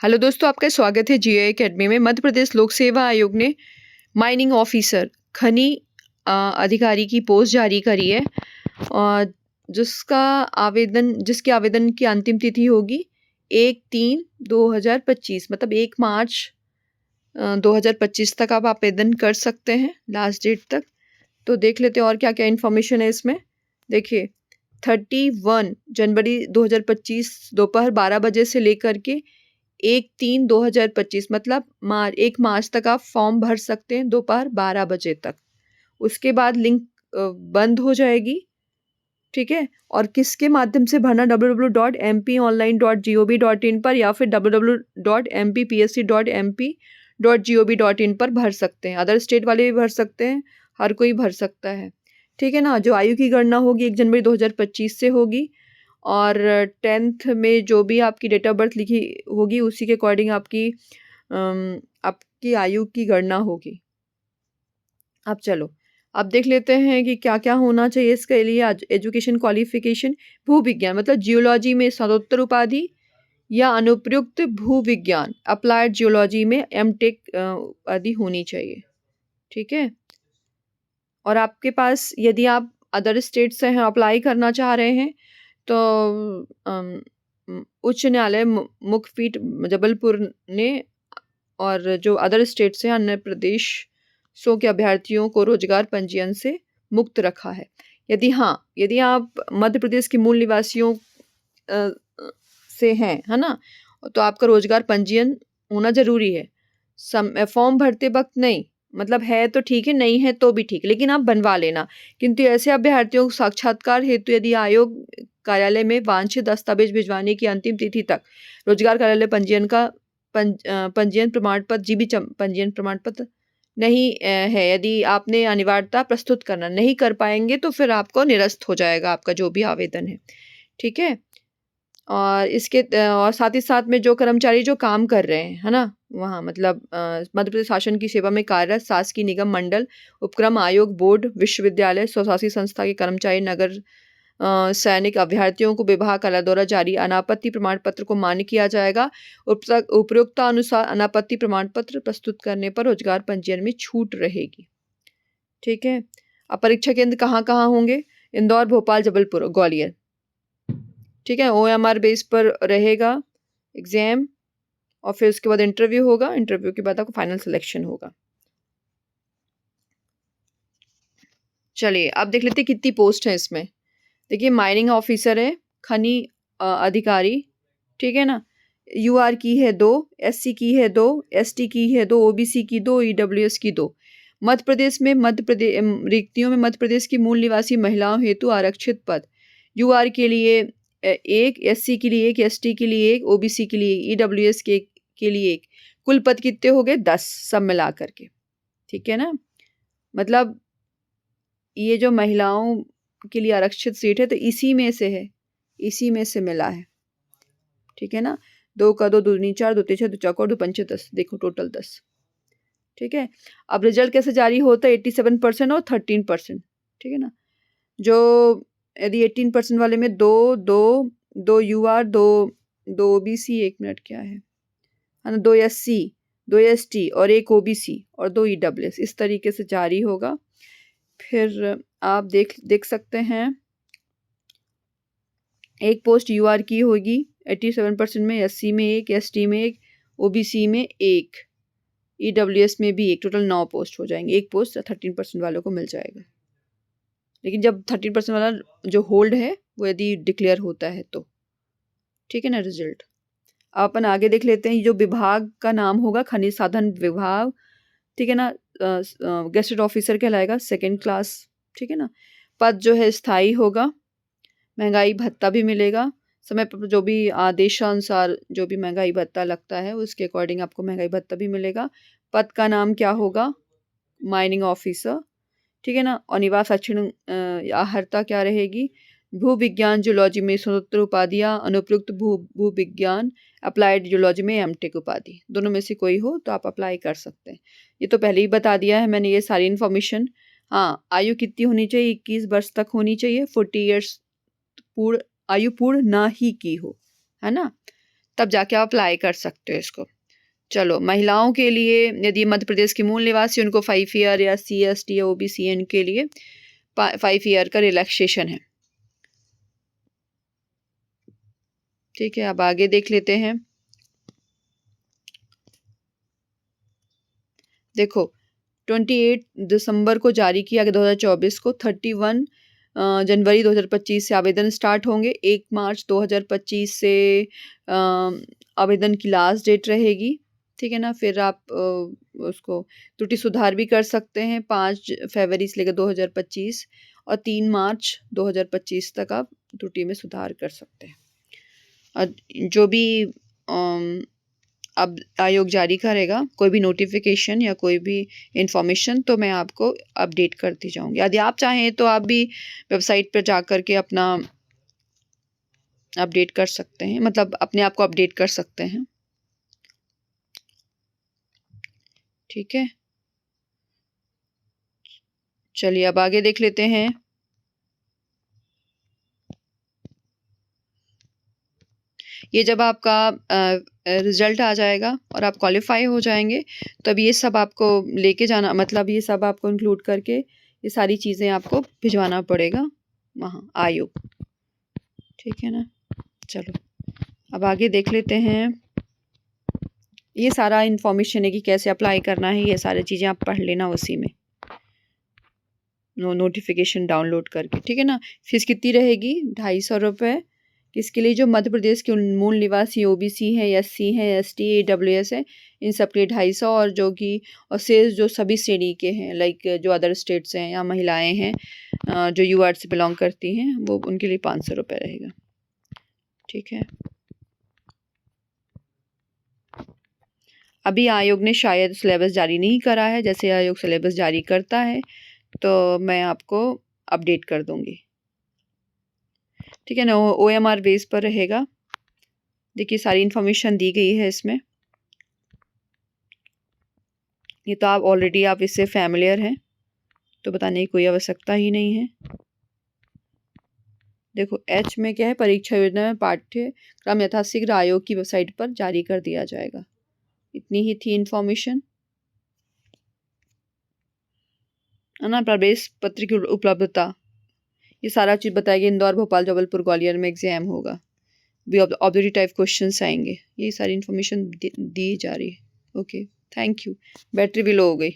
Hello दोस्तों, आपका स्वागत है जीए एकेडमी में। मध्य प्रदेश लोक सेवा आयोग ने माइनिंग ऑफिसर खनि अधिकारी की पोस्ट जारी करी है और जिसके आवेदन की अंतिम तिथि होगी 1/3/2025 मतलब 1 मार्च 2025 तक आप आवेदन कर सकते हैं, लास्ट डेट तक। तो देख लेते हैं और क्या क्या इन्फॉर्मेशन है इसमें। देखिए, 31 जनवरी 2025 दोपहर 12 बजे से लेकर के 1/3/2025 मतलब 1 मार्च तक आप फॉर्म भर सकते हैं दोपहर 12 बजे तक। उसके बाद लिंक बंद हो जाएगी, ठीक है। और किसके माध्यम से भरना, www.mponline.gov.in पर या फिर www.mpsc.mp.gov.in पर भर सकते हैं। अदर स्टेट वाले भी भर सकते हैं, हर कोई भर सकता है, ठीक है ना। जो आयु की गणना होगी 1 जनवरी 2025 से होगी और 10th में जो भी आपकी डेट ऑफ बर्थ लिखी होगी उसी के अकॉर्डिंग आपकी आयु की गणना होगी। अब चलो, अब देख लेते हैं कि क्या क्या होना चाहिए इसके लिए। एजुकेशन क्वालिफिकेशन, भूविज्ञान मतलब जियोलॉजी में स्नातकोत्तर उपाधि या अनुप्रयुक्त भूविज्ञान अप्लाइड जियोलॉजी में एमटेक उपाधि होनी चाहिए, ठीक है। और आपके पास यदि आप अदर स्टेट से हैं, अप्लाई करना चाह रहे हैं तो उच्च न्यायालय मुख्यपीठ जबलपुर ने और जो अदर स्टेट से अन्य प्रदेशों के अभ्यर्थियों को रोजगार पंजीयन से मुक्त रखा है। यदि आप मध्य प्रदेश के मूल निवासियों से हैं, है ना, तो आपका रोजगार पंजीयन होना जरूरी है। फॉर्म भरते वक्त नहीं, मतलब है तो ठीक है, नहीं है तो भी ठीक, लेकिन आप बनवा लेना। किंतु ऐसे अभ्यर्थियों को साक्षात्कार हेतु यदि आयोग कार्यालय में वांछित दस्तावेज भिजवाने की अंतिम तिथि तक रोजगार कार्यालय पंजीयन प्रमाण पत्र जीबी पंजीयन प्रमाण पत्र नहीं है, यदि आपने अनिवार्यता प्रस्तुत करना नहीं कर पाएंगे तो फिर आपको निरस्त हो जाएगा आपका जो भी आवेदन है, ठीक है। और साथ ही साथ में जो कर्मचारी जो काम कर रहे हैं, है ना, वहाँ मतलब मध्य प्रदेश शासन की सेवा में कार्यरत शासकीय निगम मंडल उपक्रम आयोग बोर्ड विश्वविद्यालय स्वशासी संस्था के कर्मचारी नगर सैनिक अभ्यर्थियों को विभाग कार्यालय द्वारा जारी अनापत्ति प्रमाण पत्र को मान्य किया जाएगा। उपयुक्त अनुसार अनापत्ति प्रमाण पत्र प्रस्तुत करने पर रोजगार पंजीयन में छूट रहेगी, ठीक है। अब परीक्षा केंद्र कहाँ कहाँ होंगे, इंदौर, भोपाल, जबलपुर, ग्वालियर, ठीक है। OMR बेस पर रहेगा एग्जाम और फिर उसके बाद इंटरव्यू होगा, इंटरव्यू के बाद आपको फाइनल सिलेक्शन होगा। चलिए अब देख लेते हैं कितनी पोस्ट है इसमें। देखिए, माइनिंग ऑफिसर है, खनि अधिकारी, ठीक है ना। UR की है 2, SC की है 2, ST की है 2, OBC की 2, EWS की 2। रिक्तियों में मध्य प्रदेश की मूल निवासी महिलाओं हेतु आरक्षित पद UR के लिए 1, SC के लिए 1, ST के लिए 1, OBC के लिए, EWS के लिए 1। कुल पद कितने हो गए? 10 सब मिला करके, ठीक है ना। मतलब ये जो महिलाओं के लिए आरक्षित सीट है तो इसी में से है, इसी में से मिला है, ठीक है ना। 2 का 2 दूनी 4, 2 3 2 4 2 5 10, देखो टोटल 10, ठीक है। अब रिजल्ट कैसे जारी होता है? 87% और 13%, ठीक है ना। जो यदि 18% वाले में 2 UR, 2 OBC, 1 मिनट क्या है ना, 2 SC, 2 ST और 1 OBC और 2 EWS, इस तरीके से जारी होगा। फिर आप देख सकते हैं, एक पोस्ट UR की होगी 87% में, SC में 1, ST में 1, OBC में 1, EWS में भी 1, टोटल 9 पोस्ट हो जाएंगे। एक पोस्ट 13% वालों को मिल जाएगा, लेकिन जब 13% वाला जो होल्ड है वो यदि डिक्लेयर होता है तो, ठीक है ना, रिजल्ट। अब अपन आगे देख लेते हैं। जो विभाग का नाम होगा खनिज साधन विभाग, ठीक है ना, गेस्टेड ऑफिसर कहलाएगा, 2nd क्लास, ठीक है ना। पद जो है स्थायी होगा, महंगाई भत्ता भी मिलेगा समय पर, जो भी आदेशानुसार जो भी महंगाई भत्ता लगता है उसके अकॉर्डिंग आपको महंगाई भत्ता भी मिलेगा। पद का नाम क्या होगा? माइनिंग ऑफिसर, ठीक है ना। और निवास दक्षिण आहर्ता क्या रहेगी? भूविज्ञान जियोलॉजी में स्नातकोत्तर उपाधियाँ, अनुप्रयुक्त भूविज्ञान अप्लाइड जियोलॉजी में एमटेक उपाधि, दोनों में से कोई हो तो आप अप्लाई कर सकते हैं। ये तो पहले ही बता दिया है मैंने ये सारी इन्फॉर्मेशन। हाँ, आयु कितनी होनी चाहिए? 21 वर्ष तक होनी चाहिए, 40 ईयर्स आयु पूर्ण ना ही की हो, है ना। तब जाके आप अप्लाई कर सकते हो इसको। चलो, महिलाओं के लिए यदि मध्य प्रदेश के मूल निवासी उनको 5 ईयर या CST या OBC के लिए 5 ईयर का रिलैक्सेशन है। ठीक है, अब आगे देख लेते हैं। देखो, 28 दिसंबर को जारी किया गया 2024 को, 31 जनवरी 2025 से आवेदन स्टार्ट होंगे। 1 मार्च 2025 से आवेदन की लास्ट डेट रहेगी। ठीक है ना, फिर आप उसको त्रुटि सुधार भी कर सकते हैं 5 फरवरी से लेकर 2025 और 3 मार्च 2025 तक आप त्रुटि में सुधार कर सकते हैं। और जो भी अब आयोग जारी करेगा कोई भी नोटिफिकेशन या कोई भी इंफॉर्मेशन, तो मैं आपको अपडेट करती जाऊंगी। यदि आप चाहें तो आप भी वेबसाइट पर जा कर के अपना अपडेट कर सकते हैं, मतलब अपने आप को अपडेट कर सकते हैं। ठीक है, चलिए अब आगे देख लेते हैं। ये जब आपका रिजल्ट आ जाएगा और आप क्वालिफाई हो जाएंगे, तब ये सब आपको लेके जाना, मतलब ये सब आपको इंक्लूड करके ये सारी चीज़ें आपको भिजवाना पड़ेगा वहाँ आयोग। ठीक है ना, चलो अब आगे देख लेते हैं। ये सारा इन्फॉर्मेशन है कि कैसे अप्लाई करना है, ये सारी चीज़ें आप पढ़ लेना उसी में नोटिफिकेशन डाउनलोड करके। ठीक है ना, फीस कितनी रहेगी? 250 रुपये। किसके लिए? जो मध्य प्रदेश के मूल निवासी OBC हैं, SC हैं, ST, AWS हैं, इन सब के लिए 250। और जो कि और शेष जो सभी श्रेणी के हैं, लाइक जो अदर स्टेट्स हैं या महिलाएं हैं जो UR से बिलोंग करती हैं, वो उनके लिए 500 रुपये रहेगा। ठीक है, अभी आयोग ने शायद सिलेबस जारी नहीं करा है। जैसे आयोग सिलेबस जारी करता है तो मैं आपको अपडेट कर दूंगी। ठीक है ना, OMR बेस पर रहेगा। देखिए सारी इन्फॉर्मेशन दी गई है इसमें। ये तो आप ऑलरेडी आप इससे फैमिलियर हैं, तो बताने की कोई आवश्यकता ही नहीं है। देखो H में क्या है? परीक्षा योजना में पाठ्यक्रम यथाशीघ्र आयोग की वेबसाइट पर जारी कर दिया जाएगा। इतनी ही थी इन्फॉर्मेशन, है ना। प्रवेश पत्र की उपलब्धता, ये सारा चीज़ बताएगी। इंदौर, भोपाल, जबलपुर, ग्वालियर में एग्जाम होगा, भी ऑब्जेक्टिव टाइप क्वेश्चंस आएंगे। ये सारी इन्फॉर्मेशन दी जा रही है। Okay, thank you. बैटरी भी लो हो गई।